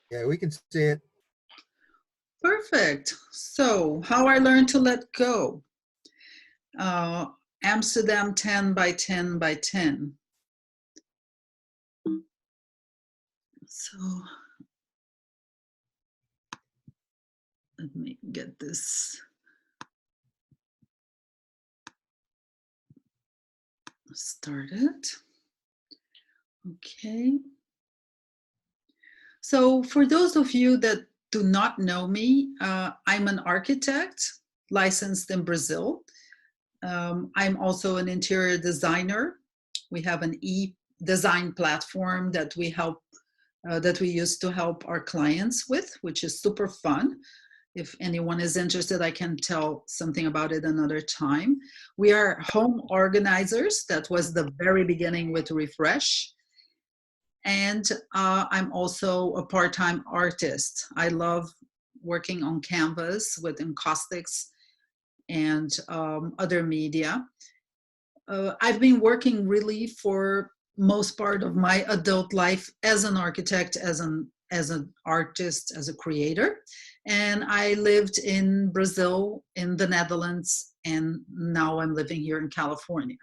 Yeah, we can see it. Perfect. So, how I learned to let go. Uh, Amsterdam 10 by 10 by 10. So, let me get this started. Okay. So, for those of you that do not know me, I'm an architect licensed in Brazil. I'm also an interior designer. We have an e-design platform that we use to help our clients with, which is super fun. If anyone is interested, I can tell something about it another time. We are home organizers. That was the very beginning with Refresh. And I'm also a part-time artist. I love working on canvas with encaustics and other media. I've been working really for most part of my adult life as an architect, as an artist, as a creator. And I lived in Brazil, in the Netherlands, and now I'm living here in California.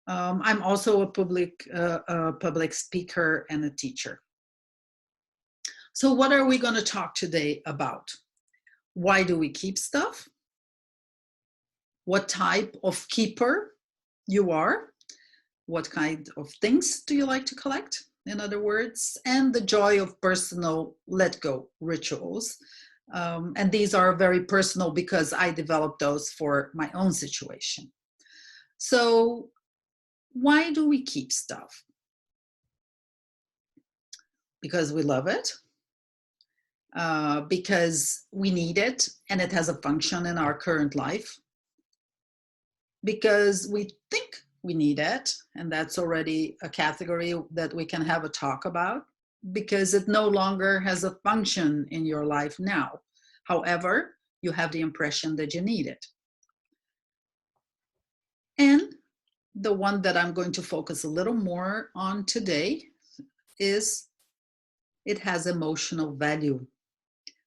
I'm also a public speaker and a teacher. So what are we going to talk today about? Why do we keep stuff? What type of keeper you are? What kind of things do you like to collect, in other words? And the joy of personal let go rituals. And these are very personal because I developed those for my own situation. So why do we keep stuff? Because we love it, because we need it and it has a function in our current life, because we think we need it, and that's already a category that we can have a talk about, because it no longer has a function in your life now. However, you have the impression that you need it. And the one that I'm going to focus a little more on today is it has emotional value.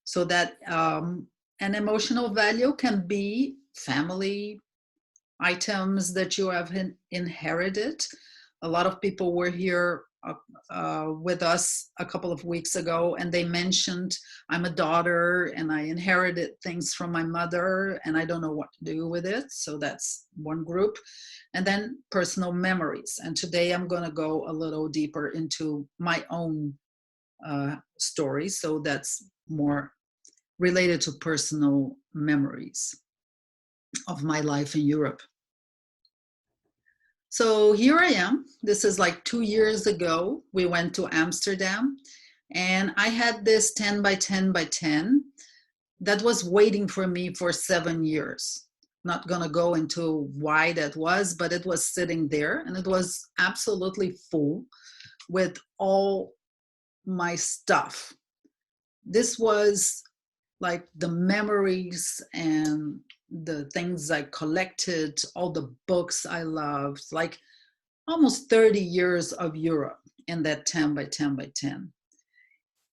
So that an emotional value can be family items that you have inherited. A lot of people were here with us a couple of weeks ago, and they mentioned, I'm a daughter and I inherited things from my mother and I don't know what to do with it. So that's one group. And then personal memories. And today I'm going to go a little deeper into my own story. So that's more related to personal memories of my life in Europe. So here I am. This is like 2 years ago. We went to Amsterdam and I had this 10 by 10 by 10 that was waiting for me for 7 years. Not going to go into why that was, but it was sitting there and it was absolutely full with all my stuff. This was like the memories and the things I collected, all the books I loved, like almost 30 years of Europe in that 10 by 10 by 10.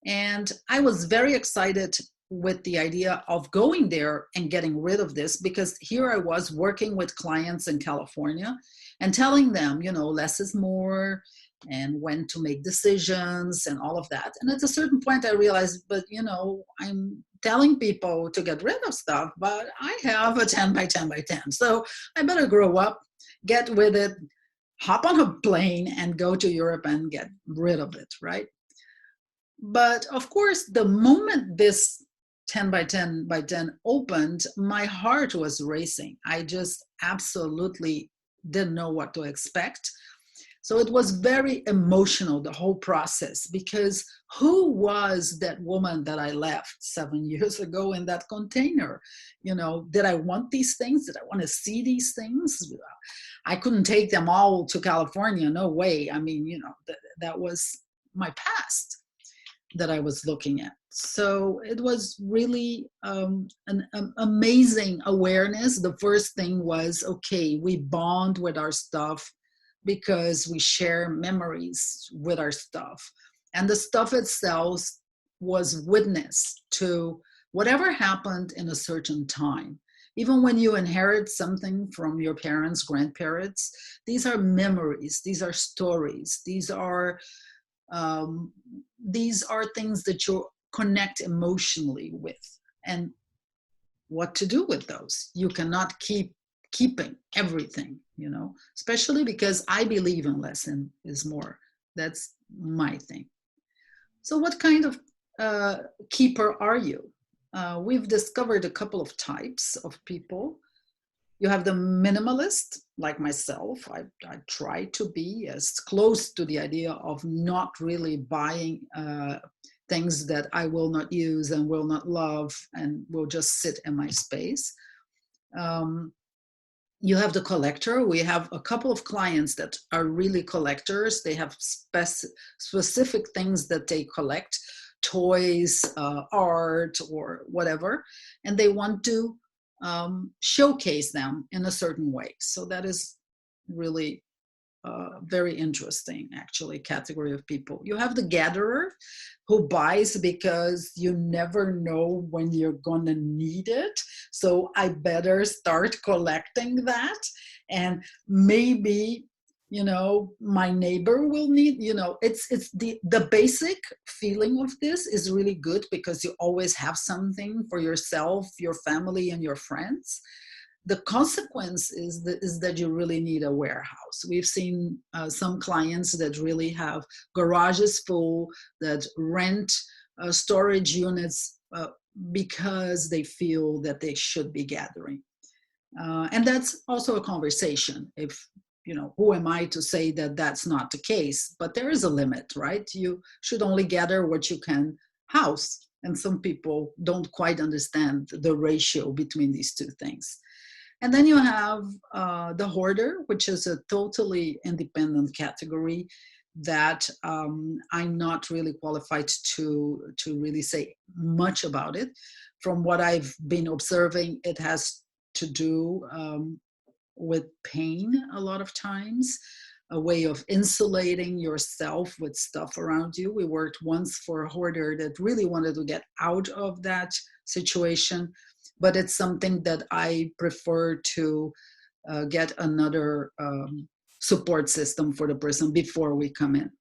And I was very excited with the idea of going there and getting rid of this, because here I was working with clients in California and telling them, less is more and when to make decisions and all of that. And at a certain point I realized, but I'm telling people to get rid of stuff, but I have a 10 by 10 by 10. So I better grow up, get with it, hop on a plane and go to Europe and get rid of it, right? But of course, the moment this 10 by 10 by 10 opened, my heart was racing. I just absolutely didn't know what to expect. So it was very emotional, the whole process, because who was that woman that I left 7 years ago in that container? Did I want these things? Did I want to see these things? I couldn't take them all to California. No way. I mean, that was my past that I was looking at. So it was really an amazing awareness. The first thing was, okay, we bond with our stuff because we share memories with our stuff. And the stuff itself was witness to whatever happened in a certain time. Even when you inherit something from your parents, grandparents, these are memories, these are stories, um, these are things that you connect emotionally with. And what to do with those? You cannot keeping everything, especially because I believe in less is more. That's my thing. So what kind of keeper are you? We've discovered a couple of types of people. You have the minimalist, like myself. I try to be as close to the idea of not really buying things that I will not use and will not love and will just sit in my space. You have the collector. We have a couple of clients that are really collectors. They have specific things that they collect, toys, art, or whatever, and they want to showcase them in a certain way. So that is really very interesting, actually, category of people. You have the gatherer who buys because you never know when you're going to need it. So I better start collecting that. And maybe, my neighbor will need, it's the basic feeling of this is really good because you always have something for yourself, your family, and your friends. The consequence is that you really need a warehouse. We've seen some clients that really have garages full, that rent storage units because they feel that they should be gathering. And that's also a conversation. If, who am I to say that that's not the case? But there is a limit, right? You should only gather what you can house. And some people don't quite understand the ratio between these two things. And then you have the hoarder, which is a totally independent category that I'm not really qualified to really say much about it. From what I've been observing, it has to do with pain a lot of times, a way of insulating yourself with stuff around you. We worked once for a hoarder that really wanted to get out of that situation, but it's something that I prefer to get another support system for the person before we come in.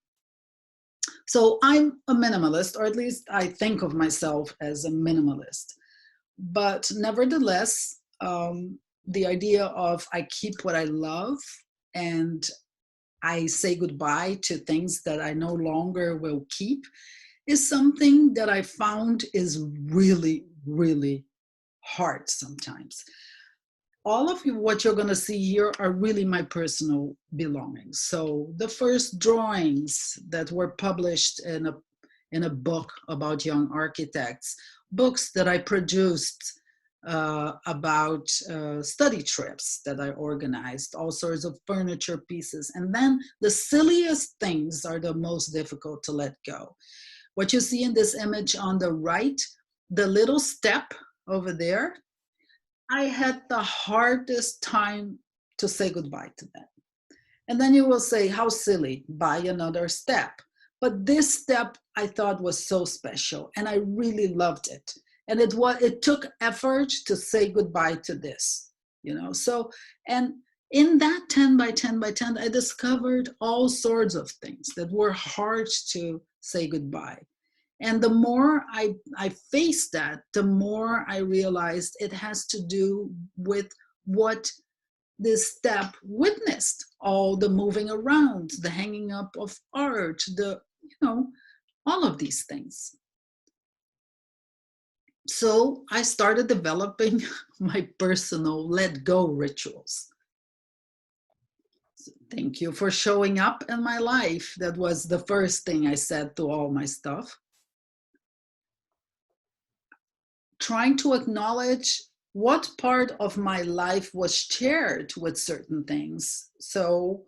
So I'm a minimalist, or at least I think of myself as a minimalist. But nevertheless, the idea of I keep what I love and I say goodbye to things that I no longer will keep is something that I found is really, really hard sometimes. All of what you're going to see here are really my personal belongings. So the first drawings that were published in a book about young architects, books that I produced about study trips that I organized, all sorts of furniture pieces. And then the silliest things are the most difficult to let go. What you see in this image on the right, the little step over there, I had the hardest time to say goodbye to that. And then you will say, how silly, buy another step. But this step I thought was so special and I really loved it. And it took effort to say goodbye to this, So, and in that 10 by 10 by 10, I discovered all sorts of things that were hard to say goodbye. And the more I faced that, the more I realized it has to do with what this step witnessed, all the moving around, the hanging up of art, all of these things. So I started developing my personal let go rituals. So thank you for showing up in my life. That was the first thing I said to all my stuff. Trying to acknowledge what part of my life was shared with certain things. So,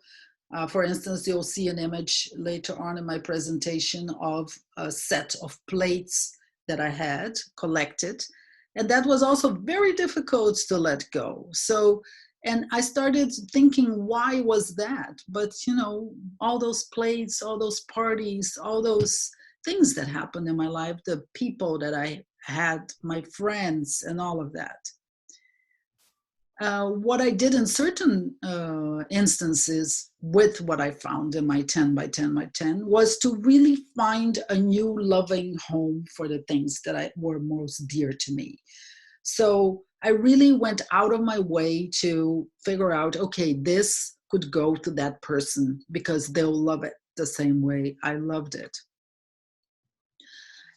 for instance, you'll see an image later on in my presentation of a set of plates that I had collected. And that was also very difficult to let go. So, and I started thinking, why was that? But, all those plates, all those parties, all those things that happened in my life, the people that I had, my friends, and all of that. What I did in certain instances with what I found in my 10 by 10 by 10 was to really find a new loving home for the things that were most dear to me. So I really went out of my way to figure out, okay, this could go to that person because they'll love it the same way I loved it.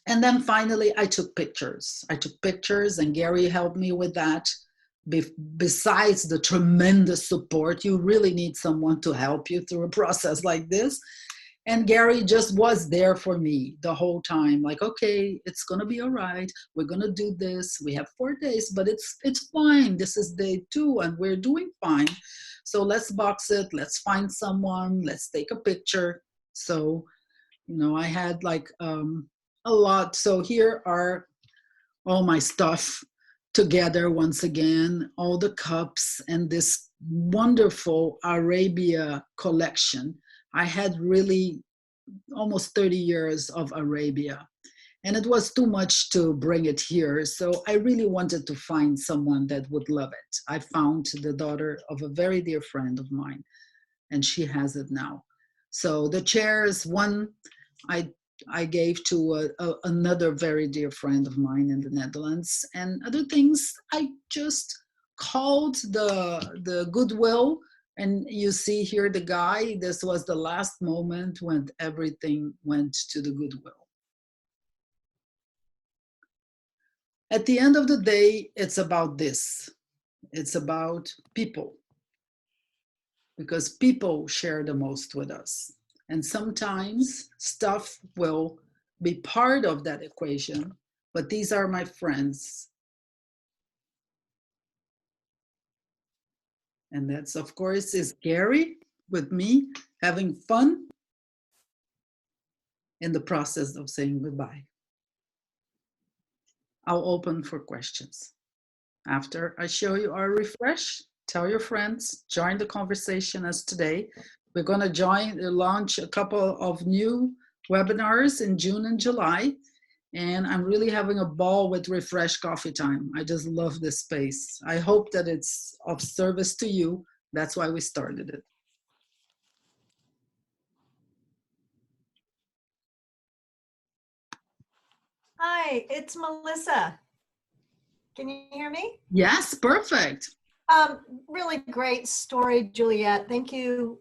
And then finally, I took pictures. I took pictures, and Gary helped me with that. Besides the tremendous support, you really need someone to help you through a process like this. And Gary just was there for me the whole time. Like, okay, it's gonna be all right. We're gonna do this. We have 4 days, but it's fine. This is day 2, and we're doing fine. So let's box it. Let's find someone. Let's take a picture. So, I had like a lot. So here are all my stuff together once again, all the cups and this wonderful Arabia collection. I had really almost 30 years of Arabia, and it was too much to bring it here. So I really wanted to find someone that would love it. I found the daughter of a very dear friend of mine, and she has it now. So the chairs, one I gave to another very dear friend of mine in the Netherlands, and other things I just called the Goodwill. And you see here the guy. This was the last moment when everything went to the Goodwill. At the end of the day, it's about this. It's about people, because people share the most with us. And sometimes stuff will be part of that equation, but these are my friends. And that's, of course, is Gary with me having fun in the process of saying goodbye. I'll open for questions. After I show you our refresh, tell your friends, join the conversation as today. We're going to launch a couple of new webinars in June and July. And I'm really having a ball with Refresh Coffee Time. I just love this space. I hope that it's of service to you. That's why we started it. Hi, it's Melissa. Can you hear me? Yes, perfect. Really great story, Juliette. Thank you